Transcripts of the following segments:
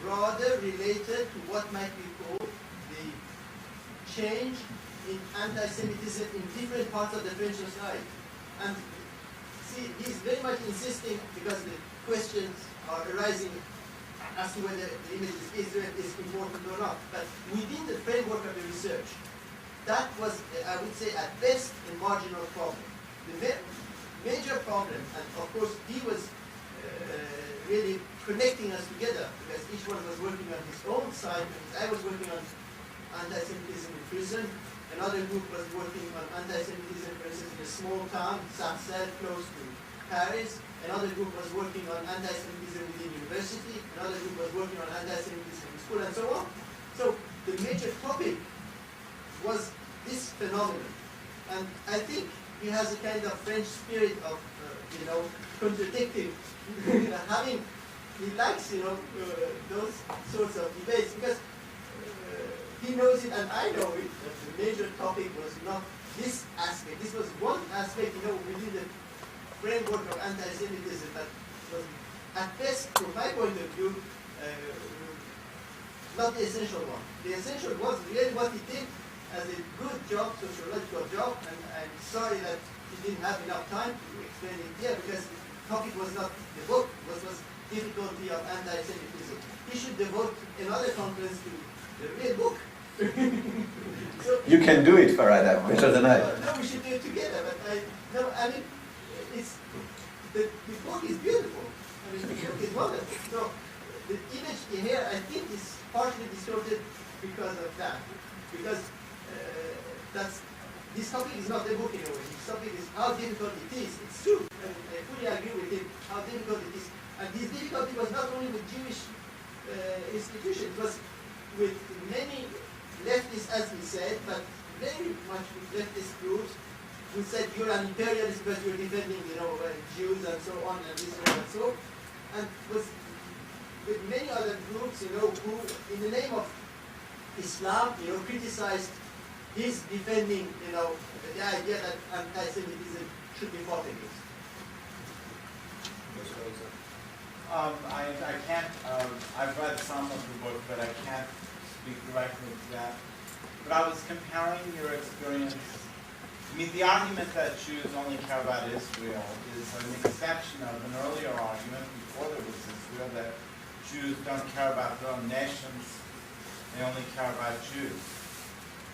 rather related to what might be called the change in anti-Semitism in different parts of the French society. And see, he's very much insisting, because the questions are arising as to whether the image of Israel is important or not. But within the framework of the research, that was, I would say, at best, a marginal problem. The major problem, and of course he was really connecting us together, because each one was working on his own side. I was working on anti-Semitism in prison. Another group was working on anti-Semitism, for instance, in a small town, Sarcelles, close to Paris. Another group was working on anti-Semitism within university. Another group was working on anti-Semitism in school, and so on. So the major topic was this phenomenon. And I think he has a kind of French spirit of, contradicting, having, he likes, those sorts of debates, because he knows it and I know it, that the major topic was not this aspect. This was one aspect, within the framework of anti-Semitism that was, at best, from my point of view, not the essential one. The essential was really what he did as a good job, sociological job, and I'm sorry that he didn't have enough time to explain it here, because the topic was not the book, was difficulty of anti-Semitism. He should devote another conference to the real book. So, you can do it, Farhad, better than I. No, we should do it together, but it's, the book is beautiful. The book is wonderful. So, the image here, I think, is partially distorted because of that. Because this topic is not the book in a way. This topic is how difficult it is. It's true. I fully agree with him how difficult it is. And this difficulty was not only with Jewish institutions, it was with many leftists, as he said, but very much with leftist groups who said you're an imperialist because you're defending, Jews and so on and Israel and so. And was with many other groups, who, in the name of Islam, criticized his defending, the idea that anti-Semitism should be fought against. I can't, I've read some of the book, but I can't speak directly to that. But I was comparing your experience. The argument that Jews only care about Israel is an exception of an earlier argument before there was Israel, that Jews don't care about their own nations, they only care about Jews.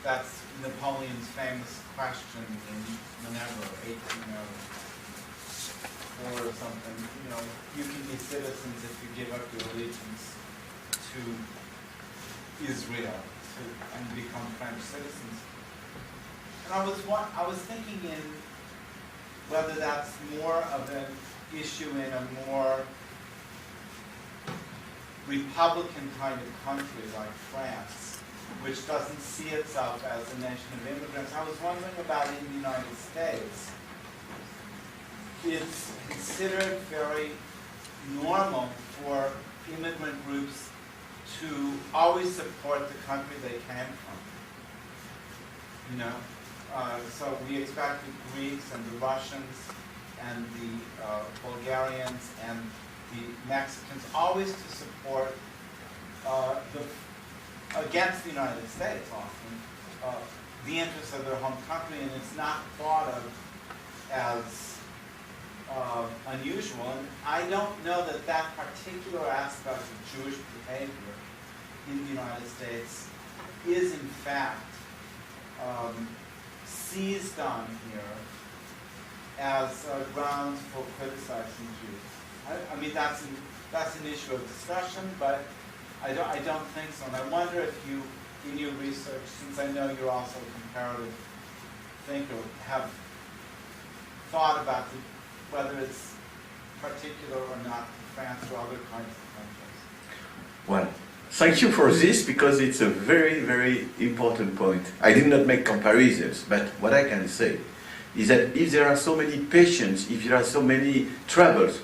That's Napoleon's famous question in whenever, 1804 or something. You can be citizens if you give up your allegiance to Israel and become French citizens. And I was thinking in whether that's more of an issue in a more Republican kind of country like France, which doesn't see itself as a nation of immigrants. I was wondering about in the United States. It's considered very normal for immigrant groups to always support the country they came from. So we expect the Greeks and the Russians and the Bulgarians and the Mexicans always to support against the United States often, the interests of their home country, and it's not thought of as unusual. And I don't know that that particular aspect of Jewish behavior in the United States is in fact seized on here as grounds for criticizing Jews. That's an issue of discussion, but I don't think so. And I wonder if you, in your research, since I know you're also a comparative thinker, have thought about whether it's particular or not to France or other kinds of countries. Well, thank you for this, because it's a very, very important point. I did not make comparisons, but what I can say is that if there are so many patients, if there are so many troubles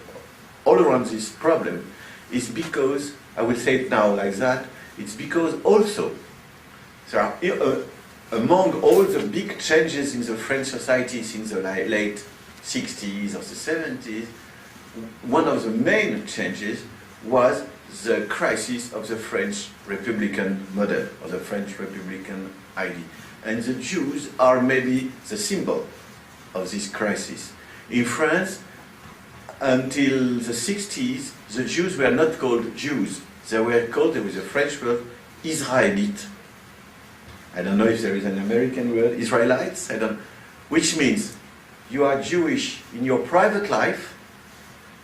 all around this problem, it's because, I will say it now like that, it's because also there are, among all the big changes in the French society since the late 60s or the 70s, one of the main changes was the crisis of the French Republican model, or the French Republican idea. And the Jews are maybe the symbol of this crisis. In France, until the 60s, the Jews were not called Jews. They were called, there was a French word, Israelite. I don't know if there is an American word, Israelites, I don't, which means you are Jewish in your private life,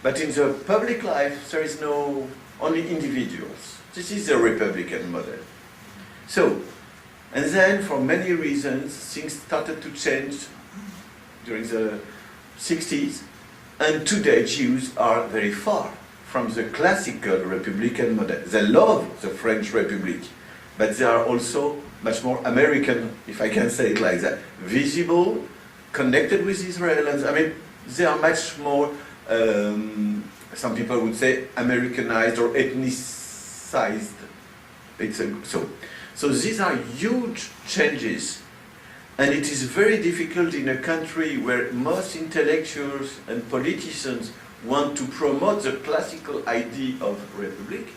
but in the public life there is no, only individuals. This is the Republican model. So, and then for many reasons things started to change during the 60s, and today Jews are very far from the classical Republican model. They love the French Republic, but they are also much more American, if I can say it like that, visible, connected with Israel. And I mean, they are much more, some people would say, Americanized or ethnicized. So these are huge changes. And it is very difficult in a country where most intellectuals and politicians want to promote the classical idea of republic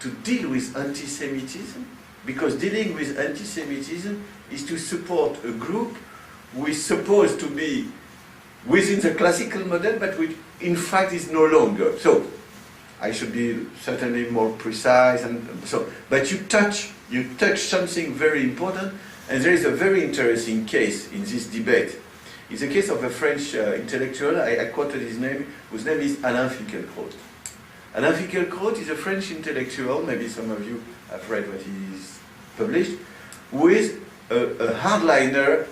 to deal with anti-Semitism, because dealing with anti-Semitism is to support a group who is supposed to be within the classical model, but which in fact is no longer. So I should be certainly more precise, and so. But you touch something very important, and there is a very interesting case in this debate. It's a case of a French intellectual. I quoted his name, whose name is Alain Finkielkraut. Alain Finkielkraut is a French intellectual. Maybe some of you have read what he's published, who is a hardliner,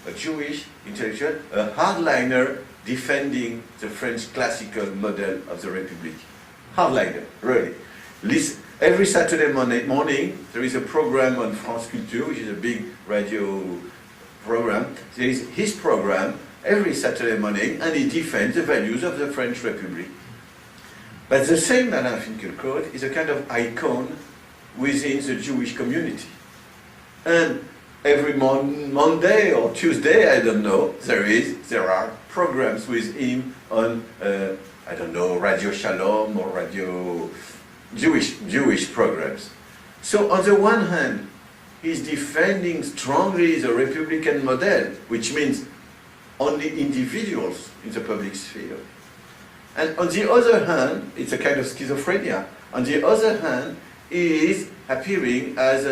a Jewish intellectual, a hardliner defending the French classical model of the Republic. Hardliner, really. Every Saturday morning, there is a program on France Culture, which is a big radio program. There is his program every Saturday morning, and he defends the values of the French Republic. But the same Alain Finkielkraut is a kind of icon within the Jewish community. And every Monday or Tuesday, I don't know, there are programs with him on, I don't know, Radio Shalom or Radio Jewish programs. So on the one hand, he's defending strongly the Republican model, which means only individuals in the public sphere. And on the other hand, it's a kind of schizophrenia. On the other hand, he is appearing as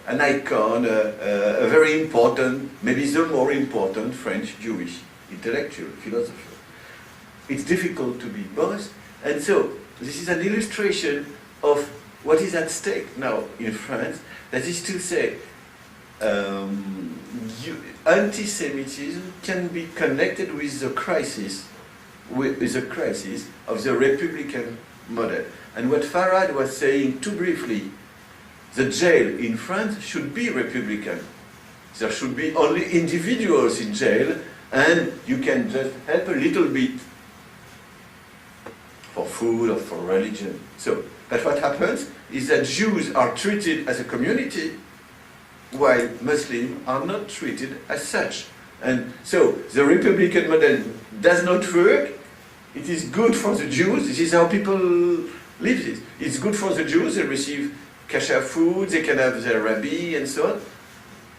an icon, a very important, maybe the more important French Jewish intellectual, philosopher. It's difficult to be both, and so this is an illustration of what is at stake now in France. That is to say, anti-Semitism can be connected with the crisis, of the Republican model. And what Farad was saying too briefly, the jail in France should be Republican. There should be only individuals in jail, and you can just help a little bit for food or for religion. So, but what happens is that Jews are treated as a community, while Muslims are not treated as such. And so the Republican model does not work. It is good for the Jews. This is how people live this. It's good for the Jews. They receive kosher food, they can have their rabbi and so on.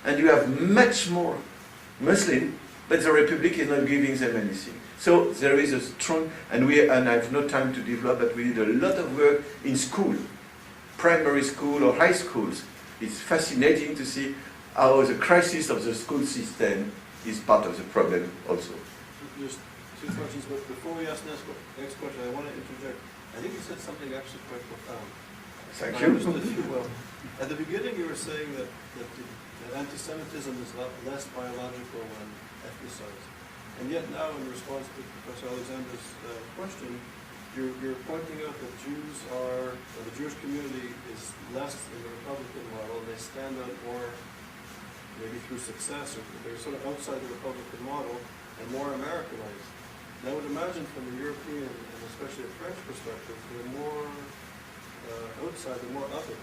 And you have much more Muslim, but the Republic is not giving them anything. So there is a strong, and I have no time to develop, but we did a lot of work in school, primary school or high schools. It's fascinating to see how the crisis of the school system is part of the problem also. Just two questions, but before we ask the next question, I want to interject. I think you said something actually quite profound. Thank I you. understood you well. At the beginning, you were saying that anti-Semitism is less biological when ethnicized. And yet now, in response to Professor Alexander's question, you're pointing out that the Jewish community is less in the Republican model, and they stand out more, maybe through success, or they're sort of outside the Republican model and more Americanized. And I would imagine from a European, and especially a French perspective, they're more outside, they're more other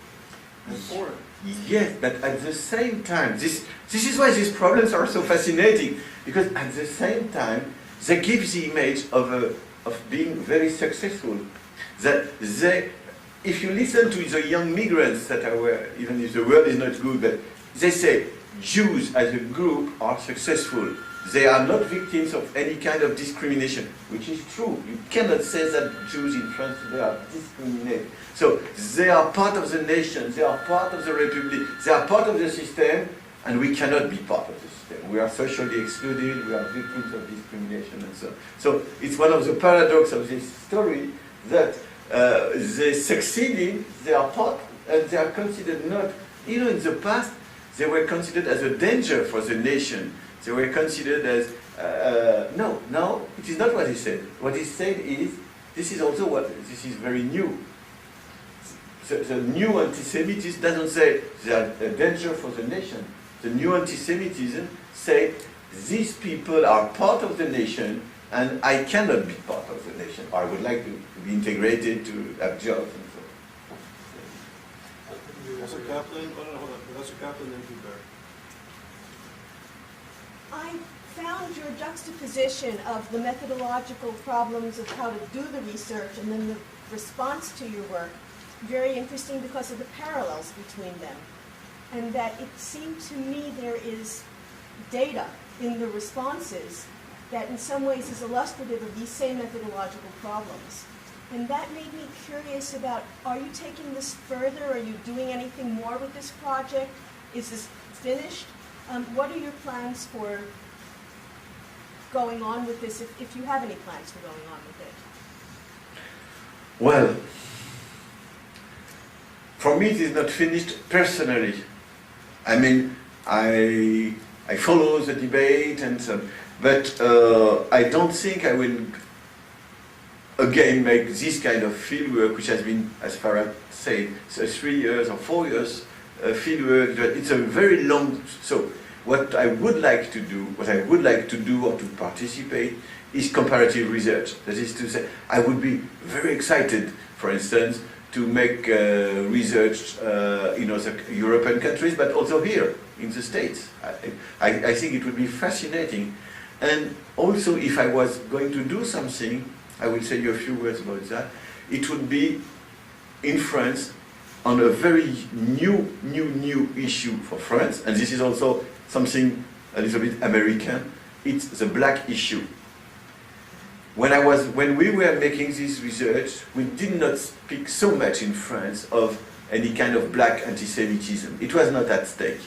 and foreign. Yes, but at the same time, this is why these problems are so fascinating, because at the same time, they give the image of being very successful, that they if you listen to the young migrants that are, even if the word is not good, but they say Jews as a group are successful. They are not victims of any kind of discrimination, which is true. You cannot say that Jews in France today are discriminated. So they are part of the nation, they are part of the republic, they are part of the system, and we cannot be part of the system. We are socially excluded, we are victims of discrimination and so on. So it's one of the paradoxes of this story that they succeeded, they are part, and they are considered not, in the past, they were considered as a danger for the nation. They were considered as, no, it is not what he said. What he said is, this is very new. The new anti-Semitism doesn't say they are a danger for the nation. The new anti-Semitism say, these people are part of the nation, and I cannot be part of the nation. Or I would like to be integrated, to have jobs and so on. Professor Kaplan, Professor Kaplan and Hubert. I found your juxtaposition of the methodological problems of how to do the research and then the response to your work very interesting because of the parallels between them. And that it seemed to me there is data in the responses that in some ways is illustrative of these same methodological problems. And that made me curious about, are you taking this further? Are you doing anything more with this project? Is this finished? What are your plans for going on with this, if you have any plans for going on with it? Well, for me it is not finished personally. I mean, I follow the debate and so on, but I don't think I will again make this kind of fieldwork, which has been, as far as said, 3 years or 4 years fieldwork. It's a very long. So what I would like to do or to participate is comparative research. That is to say, I would be very excited, for instance, to make research in other European countries, but also here in the States. I think it would be fascinating. And also, if I was going to do something, I will say you a few words about that. It would be in France on a very new issue for France, and this is also something a little bit American. It's the black issue. When we were making this research, we did not speak so much in France of any kind of black anti-Semitism. It was not at stake,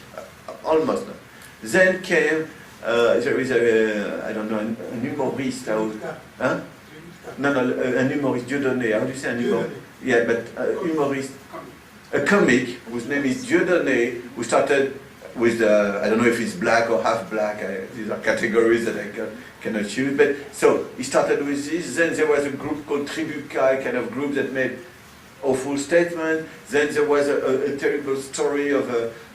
almost not. Then came, there is I don't know, an humorist. Huh? No, un humorist, Dieudonné. How do you say an humorist? Yeah, but humorist, a comic whose name is Dieudonné, who started with, I don't know if it's black or half black, these are categories that I cannot use, but so he started with this. Then there was a group called Tribuca, a kind of group that made awful statements. Then there was a terrible story of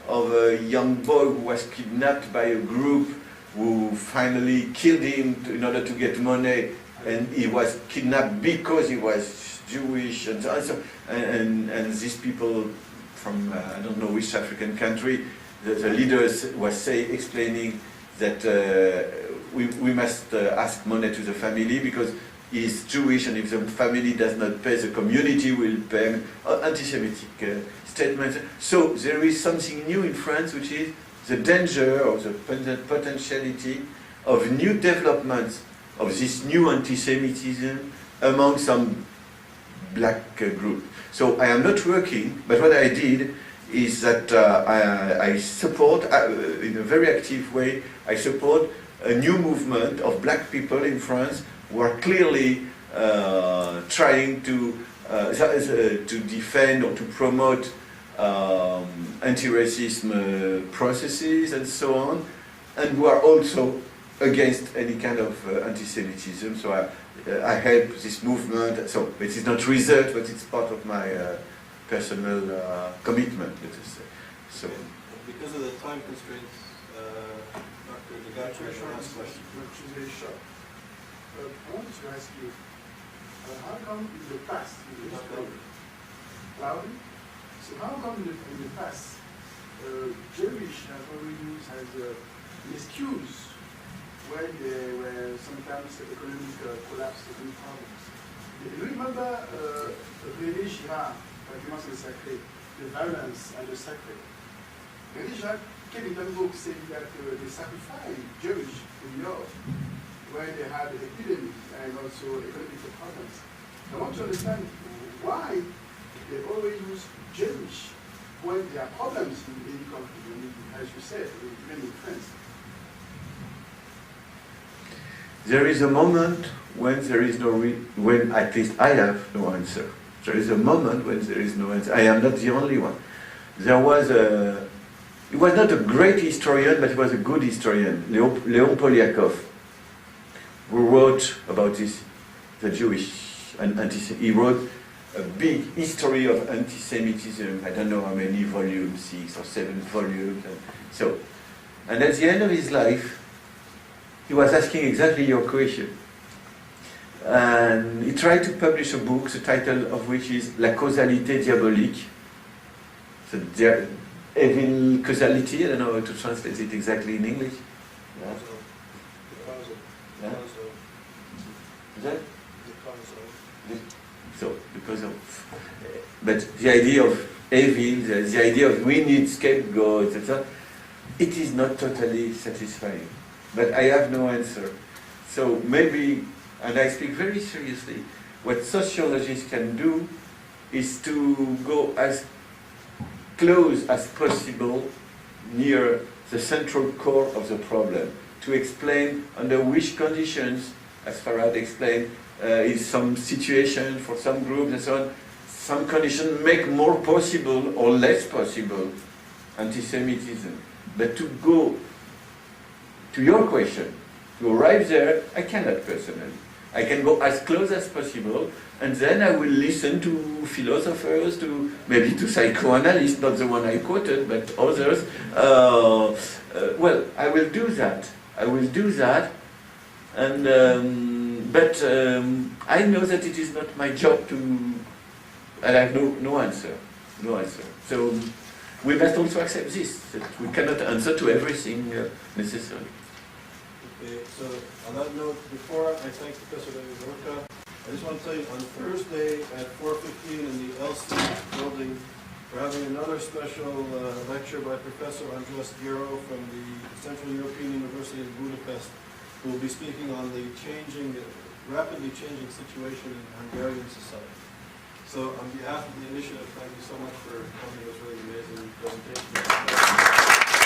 a young boy who was kidnapped by a group who finally killed him in order to get money, and he was kidnapped because he was Jewish, and so on. And these people from I don't know which African country, the leaders was explaining that we must ask money to the family because he is Jewish, and if the family does not pay, the community will pay. Anti-Semitic statements. So there is something new in France, which is the danger or the potentiality of new developments of this new anti-Semitism among some black group. So I am not working, but what I did is that I support, in a very active way, I support a new movement of black people in France who are clearly trying to defend or to promote anti-racism processes and so on, and who are also against any kind of anti-Semitism. So I help this movement. So it is not research, but it's part of my personal commitment, let us say. So because of the time constraints, Dr. Degatri, your last question. Which is very short. I wanted to ask you, how come in the past, in the history, cloudy? So how come in the past, Jewish have already used as an excuse when there were sometimes economic collapse, economic problems? Do you remember René Girard relativement sur le sacré, the violence and the sacred. Rémi Jacques came in the book saying that they sacrificed Jewish in Europe when they had the epidemic and also economic problems. I want to understand why they always use Jewish when there are problems in any country, as you said, even in France. There is a moment when there is no, when at least I have no answer. There is a moment when there is no answer. I am not the only one. There was a, he was not a great historian, but he was a good historian, Leon Poliakov, who wrote about this, the Jewish, he wrote a big history of anti-Semitism. I don't know how many volumes, 6 or 7 volumes. And at the end of his life, he was asking exactly your question. And he tried to publish a book, the title of which is La causalité diabolique. So evil causality, I don't know how to translate it exactly in English. Yeah. Yeah. Is that? So, because of, but the idea of evil, the idea of we need scapegoats, etc., it is not totally satisfying. But I have no answer. So maybe, and I speak very seriously, what sociologists can do is to go as close as possible near the central core of the problem, to explain under which conditions, as Farad explained, in some situation for some groups and so on, some conditions make more possible or less possible anti-Semitism. But to go to your question, to arrive there, I cannot personally. I can go as close as possible, and then I will listen to philosophers, to maybe to psychoanalysts, not the one I quoted, but others. Well, I will do that. I will do that, and but I know that it is not my job to, and I have no answer, no answer. So we must also accept this, that we cannot answer to everything necessarily. Okay, so on that note, before I thank Professor Wieviorka, I just want to tell you on Thursday at 4:15 in the LC building, we're having another special lecture by Professor Andras Gero from the Central European University in Budapest, who will be speaking on the rapidly changing situation in Hungarian society. So on behalf of the initiative, thank you so much for coming. It was really amazing presentation.